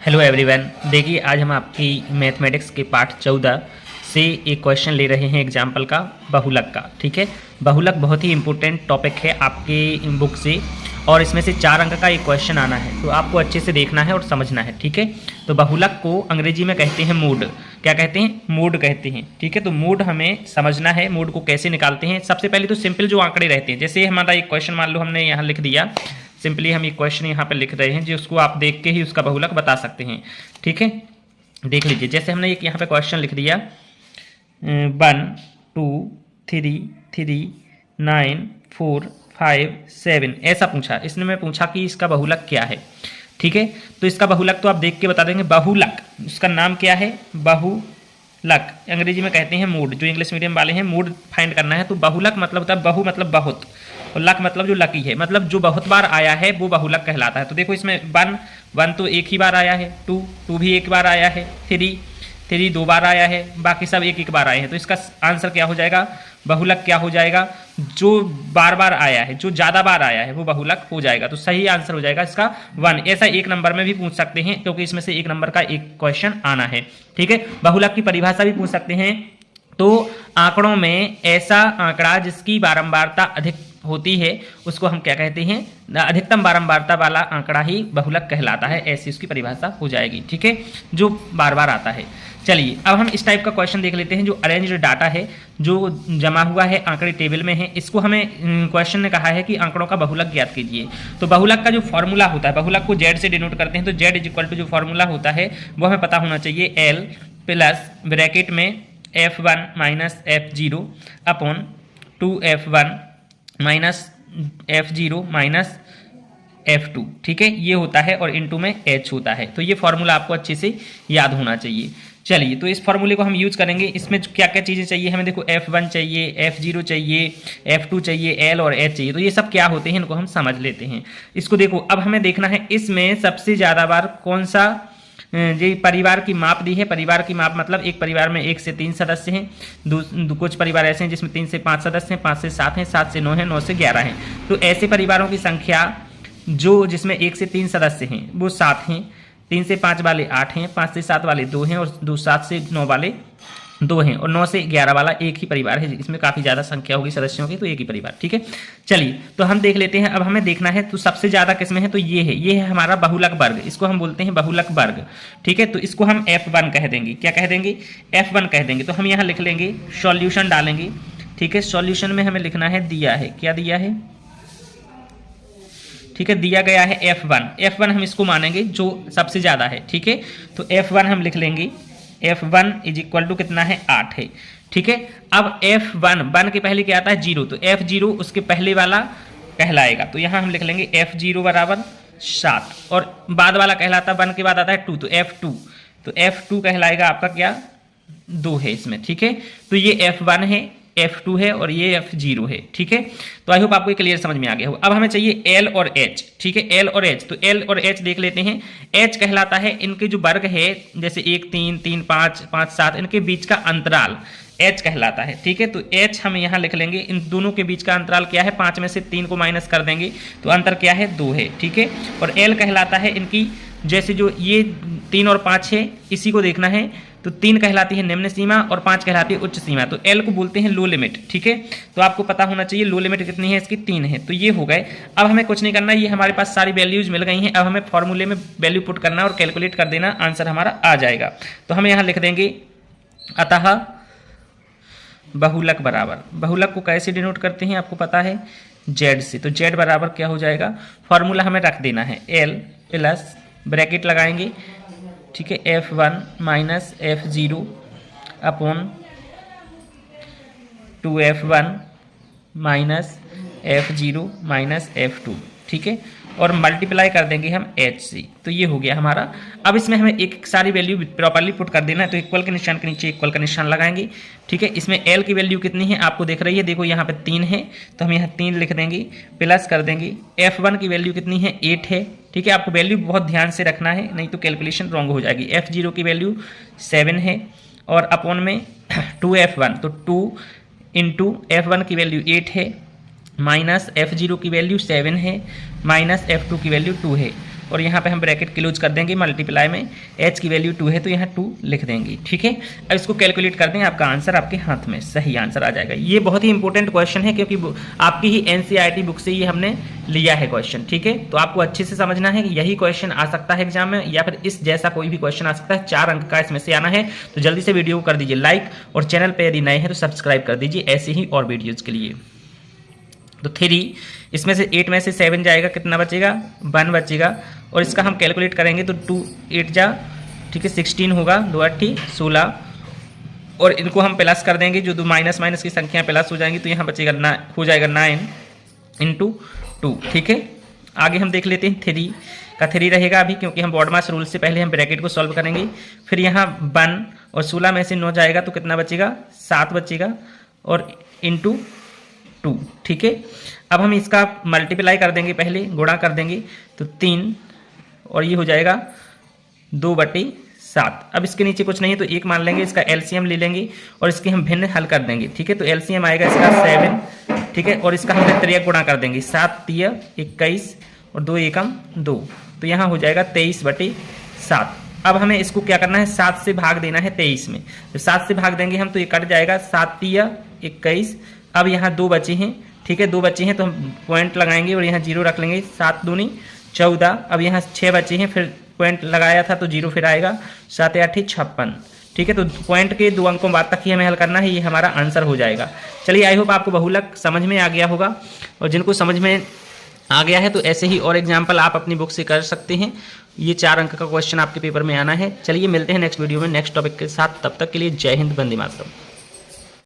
Hello everyone. देखिए आज हम आपकी मैथमेटिक्स के पाठ 14 से एक क्वेश्चन ले रहे हैं एग्जाम्पल का, बहुलक का। ठीक है, बहुलक बहुत ही इंपॉर्टेंट टॉपिक है आपके बुक से और इसमें से 4 अंक का एक क्वेश्चन आना है, तो आपको अच्छे से देखना है और समझना है। ठीक है, तो बहुलक को अंग्रेजी में कहते हैं मूड। क्या कहते हैं? मूड कहते हैं। ठीक है, तो मूड हमें समझना है, मूड को कैसे निकालते हैं। सबसे पहले तो सिंपल जो आंकड़े रहते हैं, जैसे हमारा एक क्वेश्चन मान लो हमने यहाँ लिख दिया, सिंपली हम एक क्वेश्चन यहाँ पे लिख रहे हैं जिसको आप देख के ही उसका बहुलक बता सकते हैं। ठीक है, देख लीजिए, जैसे हमने एक यहाँ पे क्वेश्चन लिख दिया 1 2 3 3 9 4 5 7, ऐसा पूछा। इसने मैं पूछा कि इसका बहुलक क्या है। ठीक है, तो इसका बहुलक तो आप देख के बता देंगे। बहुलक, उसका नाम क्या है? बहुलक अंग्रेजी में कहते हैं मूड। जो इंग्लिश मीडियम वाले हैं, मूड फाइंड करना है। तो बहुलक मतलब होता है, बहु मतलब बहुत और लक मतलब जो लकी है, मतलब जो बहुत बार आया है वो बहुलक कहलाता है। तो देखो इसमें 1 तो एक ही बार आया है, 2 भी एक बार आया है, 3 2 बार आया है, बाकी सब एक बार आए हैं। तो इसका आंसर क्या हो जाएगा? बहुलक क्या हो जाएगा? जो बार बार आया है, जो ज़्यादा बार आया है वो बहुलक हो जाएगा। तो सही आंसर हो जाएगा इसका 1। ऐसा एक नंबर में भी पूछ सकते हैं क्योंकि इसमें से एक नंबर का एक क्वेश्चन आना है। ठीक है, बहुलक की परिभाषा भी पूछ सकते हैं। तो आंकड़ों में ऐसा आंकड़ा जिसकी बारंबारता अधिक होती है उसको हम क्या कहते हैं? अधिकतम बारंबारता वाला आंकड़ा ही बहुलक कहलाता है, ऐसी उसकी परिभाषा हो जाएगी। ठीक है, जो बार बार आता है। चलिए अब हम इस टाइप का क्वेश्चन देख लेते हैं। जो अरेंज्ड डाटा है, जो जमा हुआ है आंकड़े टेबल में है, इसको हमें क्वेश्चन ने कहा है कि आंकड़ों का बहुलक ज्ञात कीजिए। तो बहुलक का जो फॉर्मूला होता है, बहुलक को जेड से डिनोट करते हैं। तो जेड इज इक्वल टू जो फॉर्मूला होता है वो हमें पता होना चाहिए, एल प्लस ब्रैकेट में f1 minus f0 upon 2f1 minus f0 minus f2। ठीक है, ये होता है और इनटू में h होता है। तो ये फॉर्मूला आपको अच्छे से याद होना चाहिए। चलिए, तो इस फॉर्मूले को हम यूज करेंगे। इसमें क्या क्या चीज़ें चाहिए हमें? देखो f1 चाहिए, f0 चाहिए, f2 चाहिए, l और h चाहिए। तो ये सब क्या होते हैं इनको हम समझ लेते हैं। इसको देखो, अब हमें देखना है इसमें सबसे ज़्यादा बार कौन सा जी परिवार की माप दी है। परिवार की माप मतलब एक परिवार में 1 से 3 सदस्य हैं, कुछ परिवार ऐसे हैं जिसमें 3 से 5 सदस्य हैं, 5 से 7 हैं, 7 से 9 हैं, 9 से 11 हैं। तो ऐसे परिवारों की संख्या जो जिसमें 1 से 3 सदस्य हैं वो 7 हैं, 3 से 5 वाले 8 हैं, 5 से 7 वाले 2 हैं और 7 से 9 वाले 2 हैं और 9 से 11 वाला एक ही परिवार है। इसमें काफ़ी ज़्यादा संख्या होगी सदस्यों की, तो एक ही परिवार। ठीक है, चलिए तो हम देख लेते हैं। अब हमें देखना है तो सबसे ज़्यादा किसमें है? तो ये है हमारा बहुलक वर्ग। इसको हम बोलते हैं बहुलक वर्ग। ठीक है, तो इसको हम F1 कह देंगे। क्या कह देंगे? F1 कह देंगे। तो हम यहाँ लिख लेंगे, सॉल्यूशन डालेंगे। ठीक है, सॉल्यूशन में हमें लिखना है, दिया है, क्या दिया है? ठीक है, दिया गया है F1 हम इसको मानेंगे जो सबसे ज़्यादा है। ठीक है, तो F1 हम लिख लेंगे, F1 इज इक्वल टू कितना है? 8 है। ठीक है, अब F1 के पहले क्या आता है? 0, तो F0 उसके पहले वाला कहलाएगा। तो यहाँ हम लिख लेंगे F0 बराबर 7 और बाद वाला कहलाता है 1 के बाद आता है 2, तो F2 कहलाएगा आपका क्या? 2 है इसमें। ठीक है, तो ये F1 है, F2 है और ये F0 है। ठीक है, तो आई होप आपको ये क्लियर समझ में आ गया हो। अब हमें चाहिए L और H। ठीक है, L और H, तो L और H देख लेते हैं। H कहलाता है इनके जो वर्ग है, जैसे 1 3 3 5 5 7, इनके बीच का अंतराल H कहलाता है। ठीक है, तो H हम यहाँ लिख लेंगे। इन दोनों के बीच का अंतराल क्या है? 5 में से 3 को माइनस कर देंगे तो अंतर क्या है? 2 है। ठीक है, और L कहलाता है इनकी, जैसे जो ये 3 और 5 है, इसी को देखना है। तो 3 कहलाती है निम्न सीमा और 5 कहलाती है उच्च सीमा। तो L को बोलते हैं लो लिमिट। ठीक है, तो आपको पता होना चाहिए लो लिमिट कितनी है इसकी? 3 है। तो ये हो गए। अब हमें कुछ नहीं करना, ये हमारे पास सारी वैल्यूज मिल गई हैं। अब हमें फॉर्मूले में वैल्यू पुट करना और कैलकुलेट कर देना, आंसर हमारा आ जाएगा। तो हम यहाँ लिख देंगे, अतः बहुलक बराबर, बहुलक को कैसे डिनोट करते हैं आपको पता है? Z से। तो Z बराबर क्या हो जाएगा? फॉर्मूला हमें रख देना है, L प्लस ब्रैकेट लगाएंगे। ठीक है, F1 minus F0 upon 2F1 minus F0 minus F2। ठीक है, और मल्टीप्लाई कर देंगे हम H से। तो ये हो गया हमारा। अब इसमें हमें एक सारी वैल्यू प्रॉपरली पुट कर देना है। तो इक्वल के निशान के नीचे इक्वल का निशान लगाएंगे। ठीक है, इसमें L की वैल्यू कितनी है आपको दिख रही है? देखो यहाँ पे 3 है, तो हम यहाँ 3 लिख देंगे, प्लस कर देंगे। F1 की वैल्यू कितनी है? 8 है। ठीक है, आपको वैल्यू बहुत ध्यान से रखना है, नहीं तो कैलकुलेशन रॉन्ग हो जाएगी। F0 की वैल्यू 7 है और अपॉन में 2F1, तो 2 इंटू F1 की वैल्यू 8 है, माइनस F0 की वैल्यू 7 है, माइनस F2 की वैल्यू 2 है। और यहाँ पे हम ब्रैकेट क्लोज कर देंगे, मल्टीप्लाई में h की वैल्यू 2 है तो यहाँ 2 लिख देंगे, ठीक है। अब इसको कैलकुलेट कर देंगे, आपका आंसर आपके हाथ में सही आंसर आ जाएगा। ये बहुत ही इंपॉर्टेंट क्वेश्चन है क्योंकि आपकी ही NCERT बुक से ये हमने लिया है क्वेश्चन, ठीक है। तो आपको अच्छे से समझना है कि यही क्वेश्चन आ सकता है एग्जाम में या फिर इस जैसा कोई भी क्वेश्चन आ सकता है। 4 अंक का इसमें से आना है, तो जल्दी से वीडियो को कर दीजिए लाइक और चैनल पे यदि नए हैं तो सब्सक्राइब कर दीजिए ऐसे ही और वीडियोज के लिए। तो 3 इसमें से 8 में से 7 जाएगा, कितना बचेगा 1 बचेगा, और इसका हम कैलकुलेट करेंगे तो 2 8 जा, ठीक है 16 होगा, 2 8 16, और इनको हम प्लस कर देंगे, जो 2 माइनस माइनस की संख्या प्लस हो जाएंगी तो यहाँ बचेगा हो जाएगा 9 × 2, ठीक है। आगे हम देख लेते हैं 3 का 3 रहेगा अभी, क्योंकि हम बॉड मास रूल से पहले हम ब्रैकेट को सॉल्व करेंगे। फिर यहाँ 1 और 16 में से 9 जाएगा तो कितना बचेगा 7 बचेगा, और × 2, ठीक है। अब हम इसका मल्टीप्लाई कर देंगे, पहले गुणा कर देंगे तो 3, और ये हो जाएगा 2/7। अब इसके नीचे कुछ नहीं है तो 1 मान लेंगे, इसका एलसीएम ले लेंगे और इसके हम भिन्न हल कर देंगे, ठीक है। तो एलसीएम आएगा इसका 7, ठीक है, और इसका हम त्रियक गुणा कर देंगे, 7 3 21 और 2 एकम 2, तो यहाँ हो जाएगा 23/7। अब हमें इसको क्या करना है, 7 से भाग देना है 23 में, तो 7 से भाग देंगे हम तो ये कट जाएगा, 7 3 21। अब यहाँ 2 बचे हैं, ठीक है, 2 बचे हैं तो हम पॉइंट लगाएंगे और यहाँ 0 रख लेंगे, 7 दूनी 14। अब यहाँ 6 बचे हैं, फिर पॉइंट लगाया था तो 0 फिर आएगा, 7 8 56, ठीक है। तो पॉइंट के 2 अंकों बाद तक ही हमें हल करना है, ये हमारा आंसर हो जाएगा। चलिए, आई होप आपको बहुलक समझ में आ गया होगा, और जिनको समझ में आ गया है तो ऐसे ही और एग्जाम्पल आप अपनी बुक से कर सकते हैं। ये 4 अंक का क्वेश्चन आपके पेपर में आना है। चलिए मिलते हैं नेक्स्ट वीडियो में नेक्स्ट टॉपिक के साथ, तब तक के लिए जय हिंद, वंदे मातरम।